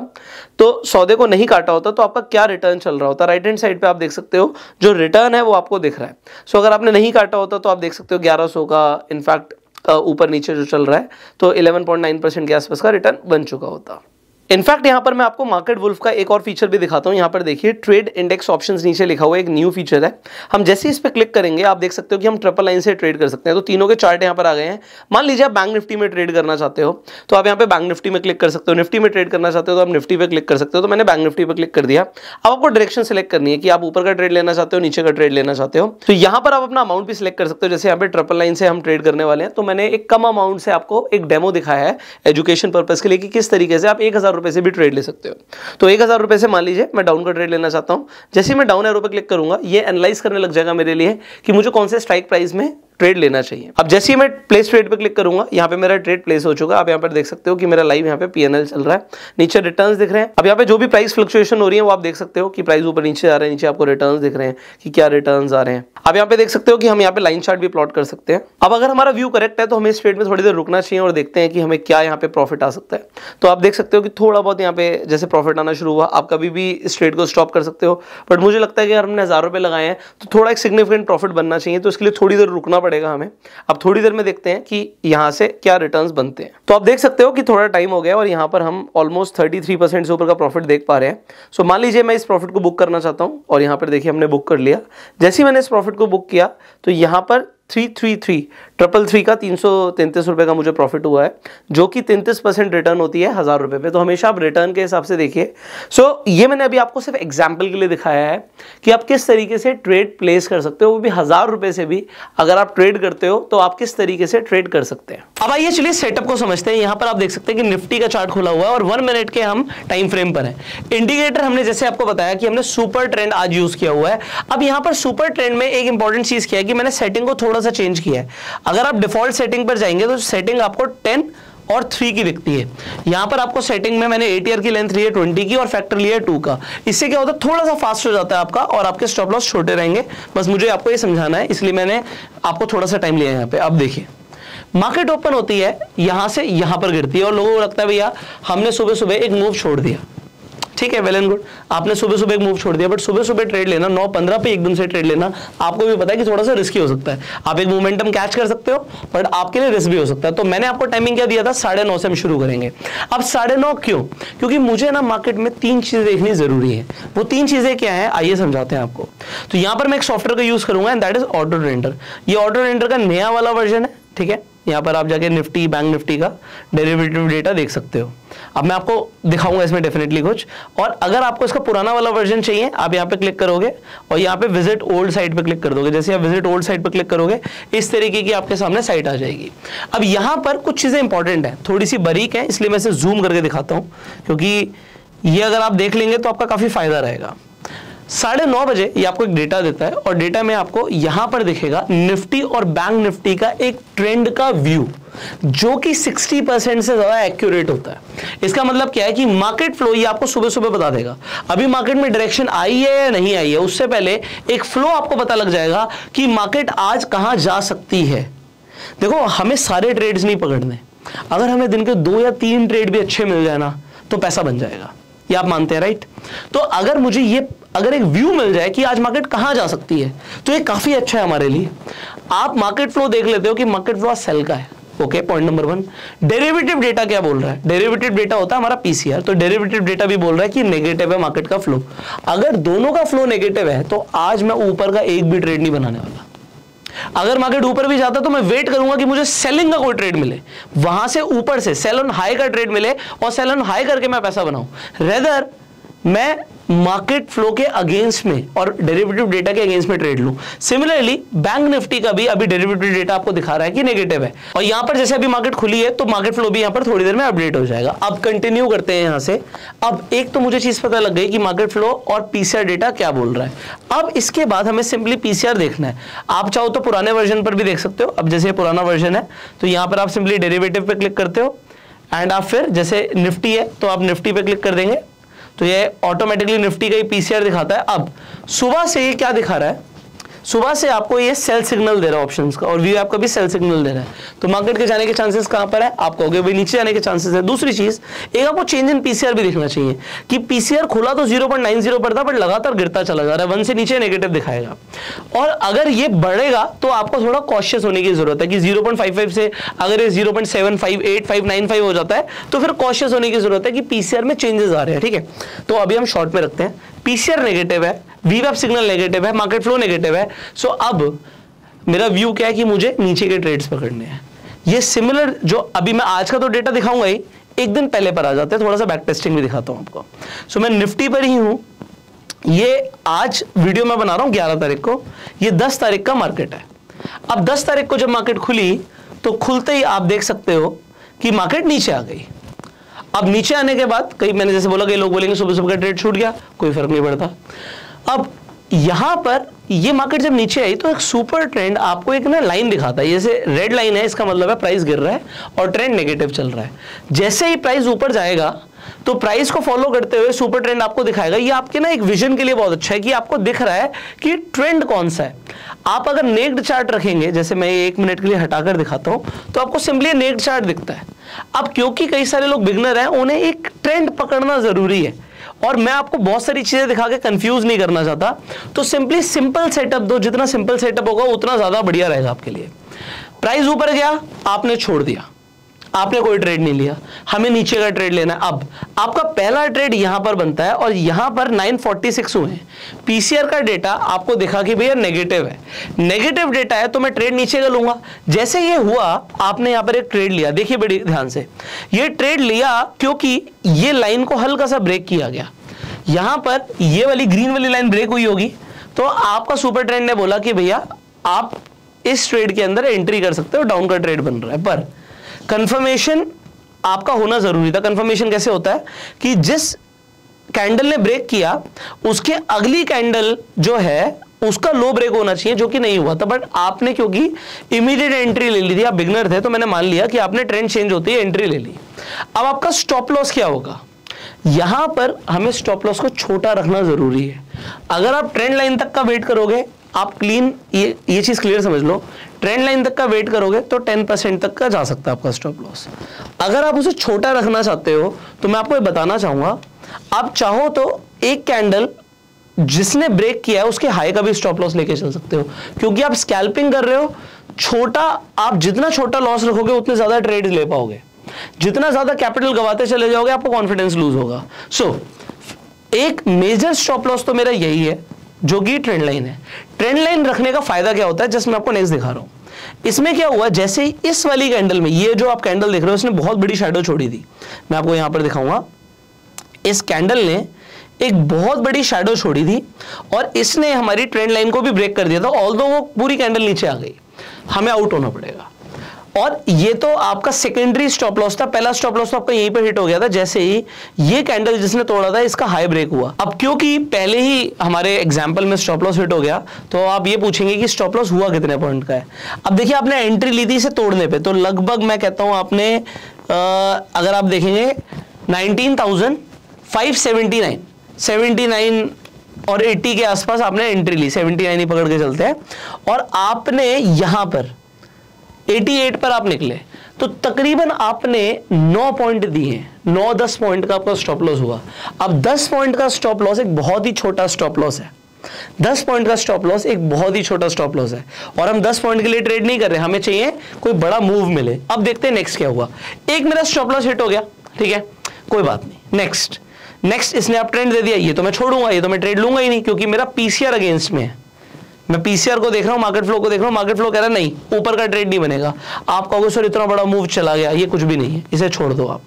तो सौदे को नहीं काटा होता तो आपका क्या रिटर्न चल रहा होता। राइट हैंड साइड पे आप देख सकते हो जो रिटर्न है वो आपको दिख रहा है। सो अगर आपने नहीं काटा होता तो आप देख सकते हो 1100 का इनफैक्ट ऊपर नीचे जो चल रहा है तो 11.9% के आसपास का रिटर्न बन चुका होता। इनफैक्ट यहाँ पर मैं आपको मार्केट वुल्फ का एक और फीचर भी दिखाता हूँ। यहाँ पर देखिए ट्रेड इंडेक्स ऑप्शंस नीचे लिखा हुआ है, एक न्यू फीचर है। हम जैसे इस पे क्लिक करेंगे आप देख सकते हो कि हम ट्रिपल लाइन से ट्रेड कर सकते हैं। तो तीनों के चार्ट यहाँ पर आ गए हैं। मान लीजिए आप बैंक निफ्टी में ट्रेड करना चाहते हो तो आप यहाँ पे बैंक निफ्टी में क्लिक कर सकते हो, निफ्टी में ट्रेड करना चाहते हो तो आप निफ्टी पे क्लिक कर सकते हो। तो मैंने बैंक निफ्टी पे क्लिक कर दिया। अब आपको डायरेक्शन सेलेक्ट करनी है कि आप ऊपर का ट्रेड लेना चाहते हो, नीचे का ट्रेड लेना चाहते हो। तो यहाँ पर आप अपना अमाउंट भी सिलेक्ट कर सकते हो। जैसे यहाँ पे ट्रिपल लाइन से हम ट्रेड करने वाले हैं तो मैंने एक कम अमाउंट से आपको एक डेमो दिखाया है एजुकेशन पर्पज के लिए कि किस तरीके से आप 1,000 रुपए से भी ट्रेड ले सकते हो। तो 1,000 रुपए से मान लीजिए मैं डाउन का ट्रेड लेना चाहता हूं। जैसे ही मैं डाउन एरो पे क्लिक करूंगा ये एनालाइज करने लग जाएगा मेरे लिए कि मुझे कौन से स्ट्राइक प्राइस में ट्रेड लेना चाहिए। अब जैसे ही मैं प्लेस ट्रेड पे क्लिक करूंगा यहाँ पे मेरा ट्रेड प्लेस हो चुका है। आप यहाँ पर देख सकते हो कि मेरा लाइव यहाँ पे पीएनएल चल रहा है, नीचे रिटर्न्स दिख रहे हैं। अब यहाँ पे जो भी प्राइस फ्लक्चुएशन हो रही है वो आप देख सकते हो कि प्राइस ऊपर नीचे आ रहे हैं, नीचे आपको रिटर्न्स दिख रहे हैं कि क्या रिटर्न्स आ रहे हैं। अब यहाँ पे देख सकते हो कि हम यहाँ पे लाइन चार्ट भी प्लॉट कर सकते हैं। अब अगर हमारा व्यू करेक्ट है तो हमें इस ट्रेड में थोड़ी देर रुकना चाहिए और देखते हैं कि हमें क्या यहाँ पे प्रॉफिट आ सकता है। तो आप देख सकते हो कि थोड़ा बहुत यहाँ पे जैसे प्रॉफिट आना शुरू हुआ। आप कभी भी इस ट्रेड को स्टॉप कर सकते हो, बट मुझे लगता है कि अगर हमने 1,000 रुपए लगाए हैं तो थोड़ा एक सिग्निफिकेंट प्रॉफिट बनना चाहिए, तो इसके लिए थोड़ी देर रुकना पड़ेगा हमें। अब थोड़ी देर में देखते हैं कि यहां से क्या रिटर्न्स बनते हैं। तो आप देख सकते हो कि थोड़ा टाइम हो गया और यहां पर हम ऑलमोस्ट 33% से ऊपर का प्रॉफिट देख पा रहे हैं। सो मान लीजिए मैं इस प्रॉफिट को बुक करना चाहता हूं और यहां पर देखिए हमने बुक कर लिया। जैसे ही मैंने इस प्रॉफिट को बुक किया तो यहां पर 333 का 333 रुपए का मुझे प्रॉफिट हुआ है, जो कि 33% रिटर्न होती है 1,000 रुपए पे। तो हमेशा आप रिटर्न के हिसाब से देखिए। सो ये मैंने अभी आपको सिर्फ एग्जांपल के लिए दिखाया है कि आप किस तरीके से ट्रेड प्लेस कर सकते हो, वो भी 1,000 रुपए से भी अगर आप ट्रेड करते हो तो आप किस तरीके से ट्रेड कर सकते हैं। अब आइए चलिए सेटअप को समझते हैं। यहां पर आप देख सकते हैं कि निफ्टी का चार्ट खुला हुआ है और 1 मिनट के हम टाइम फ्रेम पर हैं। इंडिकेटर हमने जैसे आपको बताया कि हमने सुपर ट्रेंड आज यूज किया हुआ है। अब यहां पर सुपर ट्रेंड में एक इंपॉर्टेंट चीज क्या है कि मैंने सेटिंग को थोड़ा सा चेंज किया है। अगर आप डिफॉल्ट सेटिंग पर जाएंगे तो सेटिंग आपको 10 और 3 की दिखती है। यहां पर आपको सेटिंग में मैंने 8 ईयर की लेंथ ली है 20 की और फैक्टर लिया है 2 का। इससे क्या होता है थोड़ा सा फास्ट हो जाता है आपका और आपके स्टॉप लॉस छोटे रहेंगे। बस मुझे आपको ये समझाना है, इसलिए मैंने आपको थोड़ा सा टाइम लिया है यहाँ पे। अब देखिए मार्केट ओपन होती है, यहां से यहां पर गिरती है और लोगों को लगता है भैया हमने सुबह सुबह एक मूव छोड़ दिया। ठीक है, वेल एंड गुड, आपने सुबह सुबह एक मूव छोड़ दिया, बट सुबह सुबह ट्रेड लेना 9:15 पे एकदम से ट्रेड लेना आपको भी पता है कि थोड़ा सा रिस्की हो सकता है। आप एक मोमेंटम कैच कर सकते हो बट आपके लिए रिस्क भी हो सकता है। तो मैंने आपको टाइमिंग क्या दिया था 9:30 से हम शुरू करेंगे। अब 9:30 क्यों? क्योंकि मुझे ना मार्केट में 3 चीजें देखनी जरूरी है। वो 3 चीजें क्या है आइए समझाते हैं आपको। तो यहां पर मैं एक सॉफ्टवेयर का यूज करूंगा and that is auto trader. ये ऑटो ट्रेडर का नया वाला वर्जन है। ठीक है, यहाँ पर आप जाके निफ्टी बैंक निफ्टी का डेरिवेटिव डेटा देख सकते हो। अब मैं आपको दिखाऊंगा इसमें डेफिनेटली कुछ, और अगर आपको इसका पुराना वाला वर्जन चाहिए आप यहाँ पे क्लिक करोगे और यहाँ पे विजिट ओल्ड साइट पे क्लिक कर दोगे। जैसे आप विजिट ओल्ड साइट पे क्लिक करोगे इस तरीके की आपके सामने साइट आ जाएगी। अब यहाँ पर कुछ चीजें इंपॉर्टेंट है, थोड़ी सी बारीक है, इसलिए मैं इसे जूम करके दिखाता हूँ क्योंकि ये अगर आप देख लेंगे तो आपका काफी फायदा रहेगा। 9:30 बजे ये आपको एक डेटा देता है और डेटा में आपको यहां पर दिखेगा निफ्टी और बैंक निफ्टी का एक ट्रेंड का व्यू जो कि 60% से ज्यादा एक्यूरेट होता है। इसका मतलब क्या है कि मार्केट फ्लो ये आपको सुबह सुबह बता देगा अभी मार्केट में डायरेक्शन आई है या नहीं आई है। उससे पहले एक फ्लो आपको पता लग जाएगा कि मार्केट आज कहां जा सकती है। देखो हमें सारे ट्रेड्स नहीं पकड़ने, अगर हमें दिन के 2 या 3 ट्रेड भी अच्छे मिल जाए ना तो पैसा बन जाएगा, ये आप मानते हैं राइट। तो अगर मुझे ये अगर एक व्यू मिल जाए कि आज मार्केट कहां जा सकती है तो ये काफी अच्छा है हमारे लिए। आप मार्केट फ्लो देख लेते हो कि मार्केट फ्लो सेल का है। Okay, point number 1। Derivative data क्या बोल रहा है? डेरिवेटिव डेटा होता है हमारा पीसीआर। तो डेरिवेटिव डेटा भी बोल रहा है कि नेगेटिव है मार्केट का फ्लो। अगर दोनों का फ्लो नेगेटिव है तो आज मैं ऊपर का एक भी ट्रेड नहीं बनाने वाला। अगर मार्केट ऊपर भी जाता तो मैं वेट करूंगा कि मुझे सेलिंग का कोई ट्रेड मिले, वहां से ऊपर से सेल ऑन हाई का ट्रेड मिले और सेल ऑन हाई करके मैं पैसा बनाऊं। रेदर मैं मार्केट फ्लो के अगेंस्ट में और डेरिवेटिव डेटा के अगेंस्ट में ट्रेड लूं। सिमिलरली बैंक निफ्टी का भी अभी डेरिवेटिव डेटा आपको दिखा रहा है कि नेगेटिव है, और यहां पर जैसे अभी मार्केट खुली है तो मार्केट फ्लो भी यहां पर थोड़ी देर में अपडेट हो जाएगा। अब कंटिन्यू करते हैं यहां से। अब एक तो मुझे चीज पता लग गई कि मार्केट फ्लो और पीसीआर डेटा क्या बोल रहा है। अब इसके बाद हमें सिंपली पीसीआर देखना है। आप चाहो तो पुराने वर्जन पर भी देख सकते हो। अब जैसे पुराना वर्जन है तो यहां पर आप सिंपली डेरिवेटिव पे क्लिक करते हो एंड आप फिर जैसे निफ्टी है तो आप निफ्टी पे क्लिक कर देंगे तो ये ऑटोमेटिकली निफ्टी का ही पीसीआर दिखाता है। अब सुबह से ये क्या दिखा रहा है, सुबह से आपको ये सेल सिग्नल दे रहा है ऑप्शंस का, और व्यू आपका भी सेल सिग्नल दे रहा है। तो मार्केट के जाने के चांसेस कहां पर है, आप कहोगे भाई नीचे जाने के चांसेस है। दूसरी चीज, एक आपको चेंज इन पीसीआर भी देखना चाहिए कि पीसीआर खुला तो 0.90 पर था बट लगातार गिरता चला जा रहा है, 1 से नीचे नेगेटिव दिखाएगा। और अगर ये बढ़ेगा तो आपको थोड़ा कॉशियस होने की जरूरत है कि 0.55 से अगर ये 0.75, 85, 95 हो जाता है तो फिर कॉशियस होने की जरूरत है कि पीसीआर में चेंजेस आ रहे हैं। ठीक है, तो अभी हम शॉर्ट में रखते हैं, पीसीआर नेगेटिव है, वीवैप सिग्नल नेगेटिव है, मार्केट फ्लो नेगेटिव है। सो अब मेरा व्यू क्या है कि मुझे नीचे के ट्रेड्स पकड़ने हैं। ये सिमिलर जो अभी मैं आज का तो डेटा दिखाऊंगा ही, एक दिन पहले पर आ जाते हैं, थोड़ा सा बैक टेस्टिंग भी दिखाता हूं आपको। सो मैं निफ्टी पर ही हूं। ये आज वीडियो मैं बना रहा हूं 11 तारीख को, ये 10 तारीख का मार्केट है। अब 10 तारीख को जब मार्केट खुली तो खुलते ही आप देख सकते हो कि मार्केट नीचे आ गई। अब नीचे आने के बाद कई, मैंने जैसे बोला, कई लोग बोलेंगे सुबह सुबह का ट्रेड छूट गया, कोई फर्क नहीं पड़ता। अब यहां पर ये मार्केट जब नीचे आई तो एक सुपर ट्रेंड आपको एक ना लाइन दिखाता है, जैसे रेड लाइन है, इसका मतलब है प्राइस गिर रहा है और ट्रेंड नेगेटिव चल रहा है। जैसे ही प्राइस ऊपर जाएगा तो प्राइस को फॉलो करते हुए सुपर ट्रेंड आपको दिखाएगा। ये आपके ना एक विजन के लिए बहुत अच्छा है कि आपको दिख रहा है कि ट्रेंड कौन सा है। आप अगर नेक्ड चार्ट रखेंगे, जैसे मैं 1 मिनट के लिए हटाकर दिखाता हूं, तो आपको सिंपली नेक्ड चार्ट दिखता है। अब क्योंकि कई सारे लोग बिगनर हैं, उन्हें एक ट्रेंड पकड़ना जरूरी है और मैं आपको बहुत सारी चीजें दिखा के कंफ्यूज नहीं करना चाहता, तो सिंपली सिंपल सेटअप दो। जितना सिंपल सेटअप होगा उतना ज्यादा बढ़िया रहेगा आपके लिए। प्राइस ऊपर गया, आपने छोड़ दिया, आपने कोई ट्रेड नहीं लिया, हमें नीचे का ट्रेड लेना है। अब आपका पहला ट्रेड यहां पर बनता है और यहां पर 946 हुए हैं। पीसीआर का डेटा आपको दिखा कि भैया नेगेटिव है, नेगेटिव डेटा है तो मैं ट्रेड नीचे का लूंगा। जैसे ये हुआ, आपने यहां पर एक ट्रेड लिया, देखिए बड़ी ध्यान से, ये ट्रेड लिया क्योंकि ये लाइन को हल्का सा ब्रेक किया गया। यहां पर ये वाली ग्रीन वाली लाइन ब्रेक हुई होगी तो आपका सुपर ट्रेंड ने बोला कि भैया आप इस ट्रेड के अंदर एंट्री कर सकते हो, डाउन का ट्रेड बन रहा है। पर कंफर्मेशन आपका होना जरूरी था। कंफर्मेशन कैसे होता है कि जिस कैंडल ने ब्रेक किया उसके अगली कैंडल जो है उसका लो ब्रेक होना चाहिए, जो कि नहीं हुआ था। बट आपने क्योंकि इमीडिएट एंट्री ले ली थी, आप बिगनर थे, तो मैंने मान लिया कि आपने ट्रेंड चेंज होती है एंट्री ले ली। अब आपका स्टॉप लॉस क्या होगा, यहां पर हमें स्टॉप लॉस को छोटा रखना जरूरी है। अगर आप ट्रेंड लाइन तक का वेट करोगे, आप क्लीन ये चीज क्लियर समझ लो, ट्रेंड लाइन तक का वेट करोगे तो 10% तक का जा सकता है आपका स्टॉप लॉस। अगर आप उसे छोटा रखना चाहते हो तो मैं आपको ये बताना चाहूंगा, आप चाहो तो एक कैंडल जिसने ब्रेक किया है उसके हाई का भी स्टॉप लॉस लेके चल सकते हो, क्योंकि आप स्कैल्पिंग कर रहे हो। छोटा, आप जितना छोटा लॉस रखोगे उतने ज्यादा ट्रेड ले पाओगे, जितना ज्यादा कैपिटल गवाते चले जाओगे आपको कॉन्फिडेंस लूज होगा। सो एक मेजर स्टॉप लॉस तो मेरा यही है जो कि ट्रेंड लाइन है। ट्रेंड लाइन रखने का फायदा क्या होता है, जस्ट मैं आपको नेक्स्ट दिखा रहा हूं। इसमें क्या हुआ, जैसे ही इस वाली कैंडल में, ये जो आप कैंडल देख रहे हो, इसने बहुत बड़ी शैडो छोड़ी थी। मैं आपको यहां पर दिखाऊंगा, इस कैंडल ने एक बहुत बड़ी शैडो छोड़ी थी और इसने हमारी ट्रेंड लाइन को भी ब्रेक कर दिया था। ऑल्दो वो पूरी कैंडल नीचे आ गई, हमें आउट होना पड़ेगा। और ये तो आपका सेकेंडरी स्टॉप लॉस था। पहला स्टॉप लॉस तो आपका यहीं पर हिट हो गया था जैसे ही ये कैंडल जिसने तोड़ा था इसका हाई ब्रेक हुआ। अब क्योंकि पहले ही हमारे एग्जांपल में स्टॉप लॉस हिट हो गया तो आप ये पूछेंगे कि स्टॉप लॉस हुआ कितने पॉइंट का है। अब देखिए, आपने एंट्री ली थी इसे तोड़ने पे, तो लगभग मैं कहता हूं आपने अगर आप देखेंगे 19,579 79 और 80 के आसपास आपने एंट्री ली, 79 ही पकड़ के चलते हैं, और आपने यहां पर 88 पर आप निकले तो तकरीबन आपने 9 पॉइंट दिए, 9-10 पॉइंट का आपका स्टॉप लॉस हुआ। अब 10 पॉइंट का स्टॉप लॉस एक बहुत ही छोटा स्टॉप लॉस है। 10 पॉइंट का स्टॉप लॉस एक बहुत ही छोटा स्टॉप लॉस है और हम 10 पॉइंट के लिए ट्रेड नहीं कर रहे, हमें चाहिए कोई बड़ा मूव मिले। अब देखते हैं नेक्स्ट क्या हुआ। एक मेरा स्टॉप लॉस हिट हो गया, ठीक है, कोई बात नहीं। नेक्स्ट इसने आप ट्रेंड दे दिया, ये तो मैं छोड़ूंगा, ये तो मैं ट्रेड लूंगा ही नहीं क्योंकि मेरा पीसीआर अगेंस्ट में है, मैं पीसीआर को देख रहा हूं, मार्केट फ्लो को देख रहा हूं, मार्केट फ्लो कह रहा है नहीं ऊपर का ट्रेड नहीं बनेगा। आप कहोगे सर इतना बड़ा मूव चला गया, ये कुछ भी नहीं है, इसे छोड़ दो आप।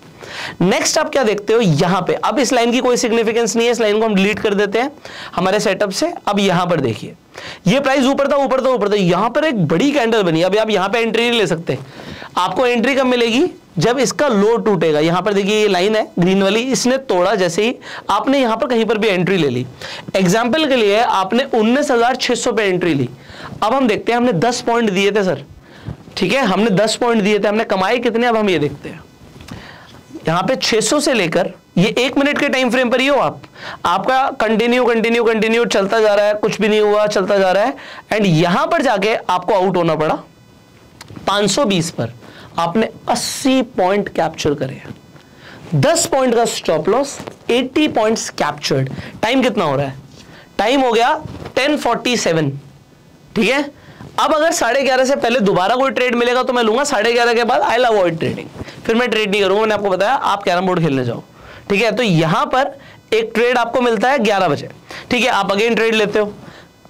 नेक्स्ट आप क्या देखते हो यहां पे, अब इस लाइन की कोई सिग्निफिकेंस नहीं है, इस लाइन को हम डिलीट कर देते हैं हमारे सेटअप से। अब यहां पर देखिए ये प्राइस ऊपर था ऊपर था ऊपर था, यहां पर एक बड़ी कैंडल बनी। अभी आप यहां पे एंट्री नहीं ले सकते, आपको एंट्री कब मिलेगी जब इसका लो टूटेगा। यहां पर देखिए ये लाइन है ग्रीन वाली, इसने तोड़ा जैसे ही आपने यहां पर कहीं पर भी एंट्री ले ली। एग्जांपल के लिए आपने 19,600 पे एंट्री ली। अब हम देखते हैं हमने 10 पॉइंट दिए थे सर, ठीक है, हमने 10 पॉइंट दिए थे, हमने कमाए कितने अब हम ये देखते हैं। यहां पे 600 से लेकर ये 1 मिनट के टाइम फ्रेम पर ही हो आप, आपका कंटिन्यू कंटिन्यू कंटिन्यू चलता जा रहा है, कुछ भी नहीं हुआ, चलता जा रहा है। एंड यहां पर जाके आपको आउट होना पड़ा 520 पर, आपने 80 पॉइंट कैप्चर करे, 10 पॉइंट का stop loss, 80 points captured. Time कितना हो रहा है, टाइम हो गया 10:47, ठीक है। अब अगर 11:30 से पहले दोबारा कोई ट्रेड मिलेगा तो मैं लूंगा, 11:30 के बाद आई विल अवॉइड ट्रेडिंग, फिर मैं ट्रेड नहीं करूंगा। मैंने आपको बताया आप कैरम बोर्ड खेलने जाओ, ठीक है। तो यहां पर एक ट्रेड आपको मिलता है 11 बजे, ठीक है। आप अगेन ट्रेड लेते हो,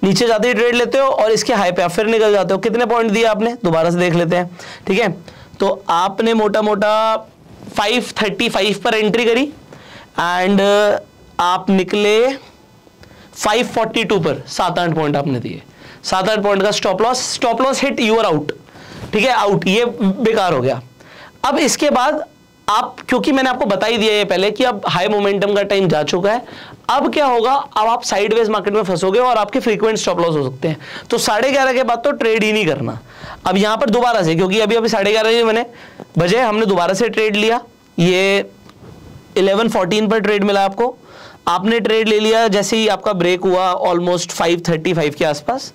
नीचे जाते ही ट्रेड लेते हो और इसके हाई पे आप फिर निकल जाते हो। कितने पॉइंट दिए आपने दोबारा से देख लेते हैं, ठीक है। तो आपने मोटा मोटा 535 पर एंट्री करी एंड आप निकले 542 पर, 7-8 पॉइंट आपने दिए, 7-8 पॉइंट का stop loss hit, you are out, ठीक है, आउट, ये बेकार हो गया। अब इसके बाद आप, क्योंकि मैंने आपको बता ही दिया ये पहले कि अब हाई मोमेंटम का टाइम जा चुका है, अब क्या होगा, अब आप साइडवेज मार्केट में फंसोगे और आपके फ्रीक्वेंट स्टॉप लॉस हो सकते हैं। तो 11:30 के बाद तो ट्रेड ही नहीं करना। अब यहां पर दोबारा से, क्योंकि अभी 11:30 बजे हमने दोबारा से ट्रेड लिया, ये 11:14 पर ट्रेड मिला आपको, आपने ट्रेड ले लिया जैसे ही आपका ब्रेक हुआ ऑलमोस्ट 5:35 के आसपास,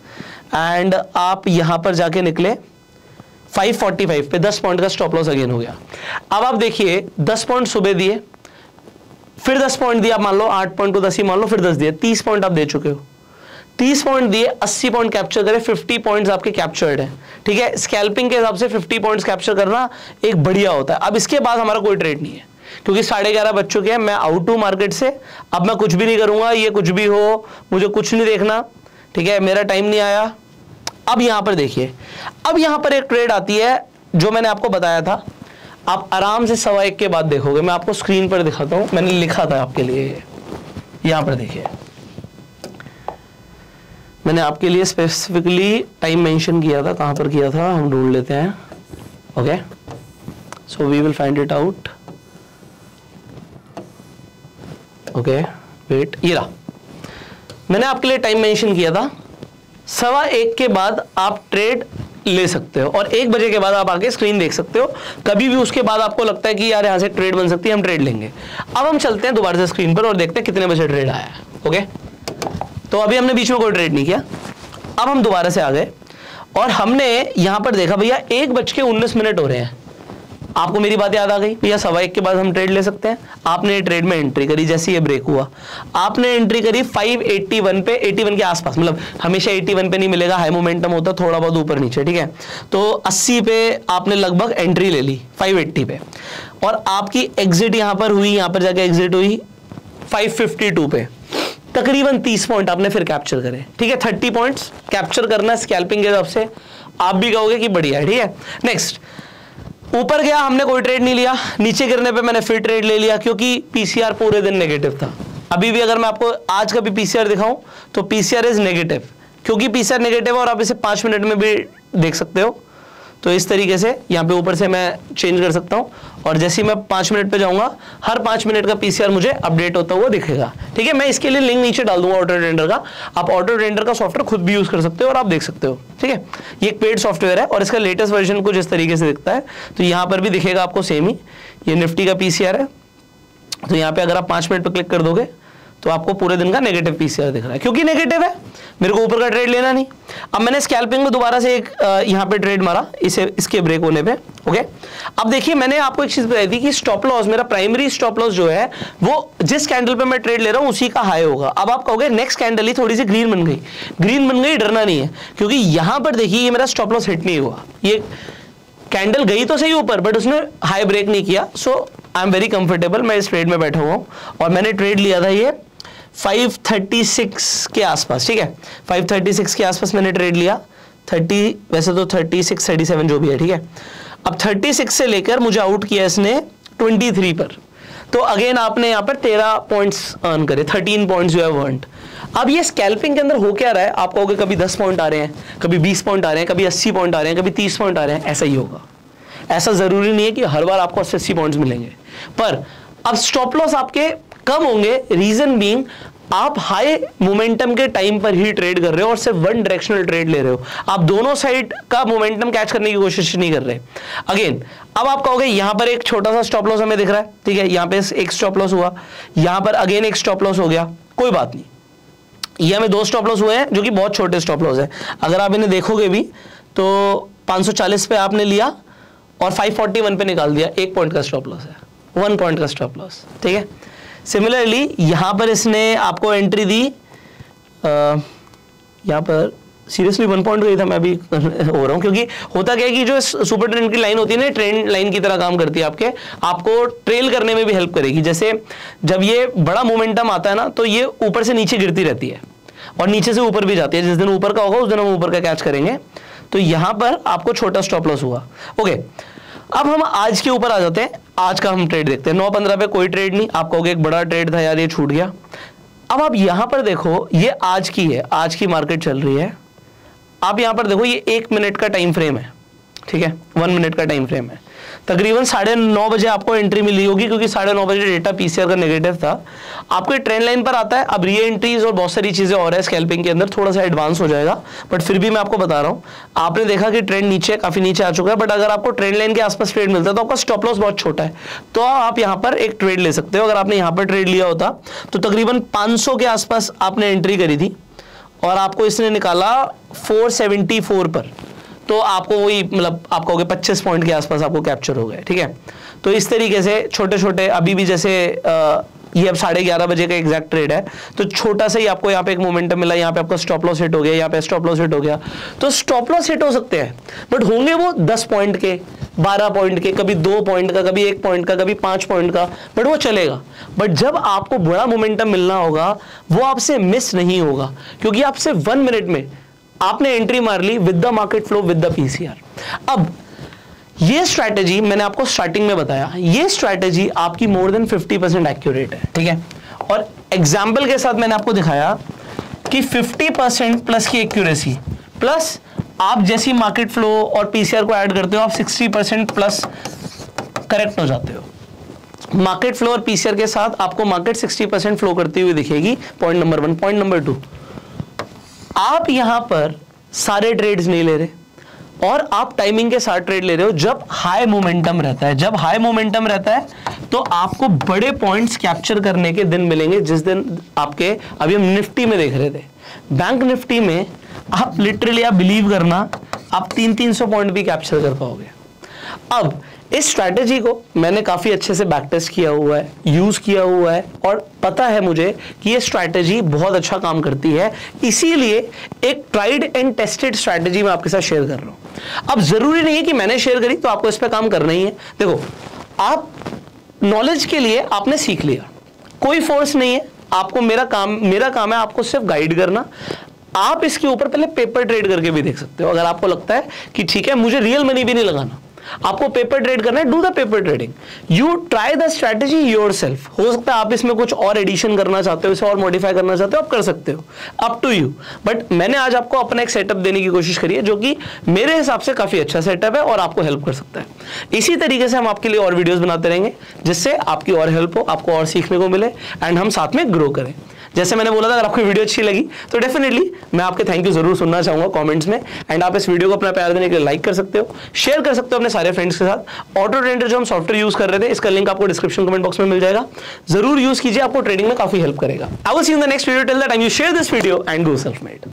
एंड आप यहां पर जाके निकले 5:45 पे, 10 पॉइंट का स्टॉप लॉस अगेन हो गया। अब आप देखिए 10 पॉइंट सुबह दिए, फिर 10 पॉइंट दिया, मान लो 8 पॉइंट को 10 ही मान लो, फिर 10 दिए, 30 पॉइंट आप दे चुके हो। 30 पॉइंट दिए, 80 पॉइंट कैप्चर करे, 50 पॉइंट्स आपके कैप्चर्ड है, ठीक है। स्कैल्पिंग के हिसाब से 50 पॉइंट्स कैप्चर करना एक बढ़िया होता है। अब इसके बाद हमारा कोई ट्रेड नहीं है, क्योंकि 11:30 बज चुके हैं, मैं आउट हूं मार्केट से, अब मैं कुछ भी नहीं करूंगा, ये कुछ भी हो मुझे कुछ नहीं देखना, ठीक है, मेरा टाइम नहीं आया। अब यहां पर देखिए, अब यहां पर एक ट्रेड आती है जो मैंने आपको बताया था, आप आराम से 1:15 के बाद देखोगे, मैं आपको स्क्रीन पर दिखाता हूं, मैंने लिखा था आपके लिए, यहां पर देखिए मैंने आपके लिए स्पेसिफिकली टाइम मेंशन किया था, कहां पर किया था हम ढूंढ लेते हैं, okay, so we will find it out, okay wait, ये रहा, मैंने आपके लिए टाइम मेंशन किया था 1:15 के बाद आप ट्रेड ले सकते हो और 1 बजे के बाद आप आके स्क्रीन देख सकते हो, कभी भी उसके बाद आपको लगता है कि यार यहां से ट्रेड बन सकती है, हम ट्रेड लेंगे। अब हम चलते हैं दोबारा से स्क्रीन पर और देखते हैं कितने बजे ट्रेड आया है, ओके। तो अभी हमने बीच में कोई ट्रेड नहीं किया, अब हम दोबारा से आ गए और हमने यहां पर देखा भैया 1:19 हो रहे हैं, आपको मेरी बात याद आ गई भैया 1:15 के बाद हम ट्रेड ले सकते हैं। आपने ट्रेड में एंट्री करी, जैसे ये ब्रेक हुआ आपने एंट्री करी 581 पे, 81 के आसपास, मतलब हमेशा 81 पे नहीं मिलेगा, हाई मोमेंटम होता थोड़ा बहुत ऊपर नीचे, ठीक है। तो 80 पे आपने लगभग एंट्री ले ली 580 पे, और आपकी एग्जिट यहां पर हुई, यहां पर जाके एग्जिट हुई 552 पे, तकरीबन 30 पॉइंट आपने फिर कैप्चर करे, ठीक है। 30 पॉइंट्स कैप्चर करना स्कैल्पिंग के हिसाब से, आप भी कहोगे कि बढ़िया है, ठीक है। नेक्स्ट, ऊपर गया हमने कोई ट्रेड नहीं लिया, नीचे गिरने पे मैंने फिर ट्रेड ले लिया, क्योंकि पीसीआर पूरे दिन नेगेटिव था। अभी भी अगर मैं आपको आज का भी पीसीआर दिखाऊं तो पीसीआर इज नेगेटिव, क्योंकि पीसीआर नेगेटिव है और आप इसे 5 मिनट में भी देख सकते हो। तो इस तरीके से यहाँ पे ऊपर से मैं चेंज कर सकता हूँ, और जैसे ही मैं 5 मिनट पे जाऊंगा हर 5 मिनट का पीसीआर मुझे अपडेट होता हुआ दिखेगा, ठीक है। मैं इसके लिए लिंक नीचे डाल दूंगा ऑटो ट्रेडर का, आप ऑटो ट्रेडर का सॉफ्टवेयर खुद भी यूज कर सकते हो और आप देख सकते हो, ठीक है। ये एक पेड सॉफ्टवेयर है और इसका लेटेस्ट वर्जन कुछ इस तरीके से दिखता है, तो यहाँ पर भी दिखेगा आपको सेम ही। ये निफ्टी का पीसीआर है, तो यहाँ पे अगर आप 5 मिनट पर क्लिक कर दोगे तो आपको पूरे दिन का नेगेटिव पीसीआर दिख रहा है, क्योंकि नेगेटिव है, मेरे को ऊपर का ट्रेड लेना नहीं। अब मैंने स्कैल्पिंग में दोबारा से एक यहाँ पे ट्रेड मारा, इसके ब्रेक होने पे, ओके। अब देखिए मैंने आपको एक चीज बताई थी कि स्टॉप लॉस, मेरा प्राइमरी स्टॉप लॉस जो है वो जिस कैंडल पे मैं ट्रेड ले रहा हूँ उसी का हाई होगा। अब आप कहोगे नेक्स्ट कैंडल ही थोड़ी सी ग्रीन बन गई, ग्रीन बन गई, डरना नहीं है, क्योंकि यहां पर देखिए ये मेरा स्टॉप लॉस हिट नहीं हुआ, ये कैंडल गई तो सही ऊपर बट उसने हाई ब्रेक नहीं किया। सो आई एम वेरी कंफर्टेबल, मैं इस ट्रेड में बैठा हुआ हूँ और मैंने ट्रेड लिया था ये 536 के आसपास, ठीक है, 536 के आसपास मैंने ट्रेड लिया, 30 वैसे तो 36 37 जो भी है, ठीक है। अब 36 से लेकर मुझे आउट किया इसने 23 पर, तो अगेन आपने यहाँ पर 13 पॉइंट्स अर्न करे, 13 पॉइंट्स यू हैव अर्न्ड। अब ये स्कैल्पिंग के अंदर हो क्या रहा है, आप कहोगे कभी 10 पॉइंट आ रहे हैं, कभी 20 पॉइंट आ रहे हैं, कभी 80 पॉइंट आ रहे हैं, कभी 30 पॉइंट आ रहे हैं, ऐसा ही होगा। ऐसा जरूरी नहीं है कि हर बार आपको 80 पॉइंट्स मिलेंगे, पर अब स्टॉप लॉस आपके कम होंगे, रीजन बीइंग आप हाई मोमेंटम के टाइम पर ही ट्रेड कर रहे हो और सिर्फ वन डायरेक्शनल ट्रेड ले रहे हो, आप दोनों साइड का मोमेंटम कैच करने की कोशिश नहीं कर रहे। अगेन अब आप कहोगे यहां पर एक छोटा सा स्टॉप लॉस हमें दिख रहा है, ठीक है, यहां पे एक स्टॉप लॉस हुआ, यहां पर अगेन एक स्टॉप लॉस हो गया, कोई बात नहीं, ये हमें 2 स्टॉप लॉस हुए हैं जो कि बहुत छोटे स्टॉप लॉस है। अगर आप इन्हें देखोगे भी तो 540 पे आपने लिया और 541 पे निकाल दिया, 1 पॉइंट का स्टॉप लॉस है, 1 पॉइंट का स्टॉप लॉस, ठीक है। सिमिलरली यहां पर इसने आपको एंट्री दी, यहां पर सीरियसली 1 पॉइंट गई था, मैं अभी हो रहा हूं, क्योंकि होता क्या है कि जो सुपर ट्रेंड की लाइन होती है ना, ट्रेंड लाइन की तरह काम करती है, आपको ट्रेल करने में भी हेल्प करेगी। जैसे जब ये बड़ा मोमेंटम आता है ना, तो ये ऊपर से नीचे गिरती रहती है और नीचे से ऊपर भी जाती है, जिस दिन ऊपर का होगा उस दिन हम ऊपर का कैच करेंगे। तो यहां पर आपको छोटा स्टॉप लॉस हुआ, ओके। अब हम आज के ऊपर आ जाते हैं, आज का हम ट्रेड देखते हैं। 9:15 पे कोई ट्रेड नहीं, आप कहोगे एक बड़ा ट्रेड था यार, ये छूट गया। अब आप यहां पर देखो, ये आज की है, आज की मार्केट चल रही है, आप यहां पर देखो ये 1 मिनट का टाइम फ्रेम है, ठीक है, 1 मिनट का टाइम फ्रेम है। तकरीबन 9:30 बजे आपको एंट्री मिली होगी, क्योंकि 9:30 बजे डेटा पीसीआर का नेगेटिव था। आपको ट्रेंड लाइन पर आता है, अब री एंट्रीज और बहुत सारी चीजें और है स्कैल्पिंग के अंदर, थोड़ा सा एडवांस हो जाएगा, बट फिर भी मैं आपको बता रहा हूं। आपने देखा कि ट्रेंड नीचे काफी नीचे आ चुका है, बट अगर आपको ट्रेंड लाइन के आसपास ट्रेड मिलता है तो आपका स्टॉप लॉस बहुत छोटा है, तो आप यहां पर एक ट्रेड ले सकते हो। अगर आपने यहां पर ट्रेड लिया होता तो तकरीबन 500 के आसपास आपने एंट्री करी थी और आपको इसने निकाला 474 पर, तो आपको वही मतलब आप कहोगे 25 पॉइंट के आसपास आपको कैप्चर हो गए, ठीक है। तो इस तरीके से छोटे छोटे, अभी भी जैसे ये अब 11:30 बजे का एग्जैक्ट ट्रेड है, तो छोटा सा ही आपको यहाँ पे एक मोमेंटम मिला, यहाँ पे आपका स्टॉप लॉस हिट हो गया, यहाँ पे स्टॉप लॉस हिट हो गया। तो स्टॉप लॉस हिट हो सकते हैं, बट होंगे वो 10 पॉइंट के, 12 पॉइंट के, कभी 2 पॉइंट का, कभी 1 पॉइंट का, कभी 5 पॉइंट का, बट वो चलेगा। बट जब आपको बड़ा मोमेंटम मिलना होगा वो आपसे मिस नहीं होगा, क्योंकि आपसे 1 मिनट में आपने एंट्री मार ली with the market flow, with the PCR. अब ये स्ट्रैटेजी मैंने आपको स्टार्टिंग में बताया, ये स्ट्रैटेजी आपकी मोर देन 50% एक्यूरेट है, ठीक है। और एग्जाम्पल के साथ मैंने आपको दिखाया कि 50% प्लस की एक्यूरेसी प्लस आप जैसी मार्केट फ्लो और पीसीआर को ऐड करते हो, आप 60% प्लस करेक्ट हो जाते हो। मार्केट फ्लो और पीसीआर के साथ आपको मार्केट 60% फ्लो करती हुई दिखेगी, पॉइंट नंबर 1। पॉइंट नंबर 2, आप यहां पर सारे ट्रेड्स नहीं ले रहे और आप टाइमिंग के साथ ट्रेड ले रहे हो जब हाई मोमेंटम रहता है। जब हाई मोमेंटम रहता है तो आपको बड़े पॉइंट्स कैप्चर करने के दिन मिलेंगे, जिस दिन आपके, अभी हम निफ्टी में देख रहे थे, बैंक निफ्टी में आप लिटरली, आप बिलीव करना, आप 300-300 पॉइंट भी कैप्चर कर पाओगे। अब इस स्ट्रैटेजी को मैंने काफी अच्छे से बैक टेस्ट किया हुआ है, यूज किया हुआ है, और पता है मुझे कि ये स्ट्रैटेजी बहुत अच्छा काम करती है, इसीलिए एक ट्राइड एंड टेस्टेड स्ट्रैटेजी मैं आपके साथ शेयर कर रहा हूं। अब जरूरी नहीं है कि मैंने शेयर करी तो आपको इस पर काम करना ही है। देखो, आप नॉलेज के लिए आपने सीख लिया, कोई फोर्स नहीं है आपको, मेरा काम है आपको सिर्फ गाइड करना। आप इसके ऊपर पहले पेपर ट्रेड करके भी देख सकते हो, अगर आपको लगता है कि ठीक है मुझे रियल मनी भी नहीं लगाना, आपको पेपर ट्रेड करना है, do the paper trading, you try the strategy yourself. हो सकता है आप इसमें कुछ और एडिशन करना चाहते हो, इसे और मॉडिफाई करना चाहते हो, आप कर सकते हो, अप टू यू। बट मैंने आज आपको अपना एक सेटअप देने की कोशिश करी है, जो कि मेरे हिसाब से काफी अच्छा सेटअप है और आपको हेल्प कर सकता है। इसी तरीके से हम आपके लिए और वीडियोस बनाते रहेंगे, जिससे आपकी और हेल्प हो, आपको और सीखने को मिले एंड हम साथ में ग्रो करें। जैसे मैंने बोला था, अगर आपको वीडियो अच्छी लगी तो डेफिनेटली मैं आपके थैंक यू जरूर सुनना चाहूंगा कमेंट्स में, एंड आप इस वीडियो को अपना प्यार देने के लिए लाइक कर सकते हो, शेयर कर सकते हो अपने सारे फ्रेंड्स के साथ। ऑटो ट्रेडर जो हम सॉफ्टवेयर यूज कर रहे थे, इसका लिंक आपको डिस्क्रिप्शन कमेंट बॉक्स में मिल जाएगा, जरूर यूज कीजिए, आपको ट्रेडिंग में काफी हेल्प करेगा। I will see you in the next video, till that time you share this video and go self made.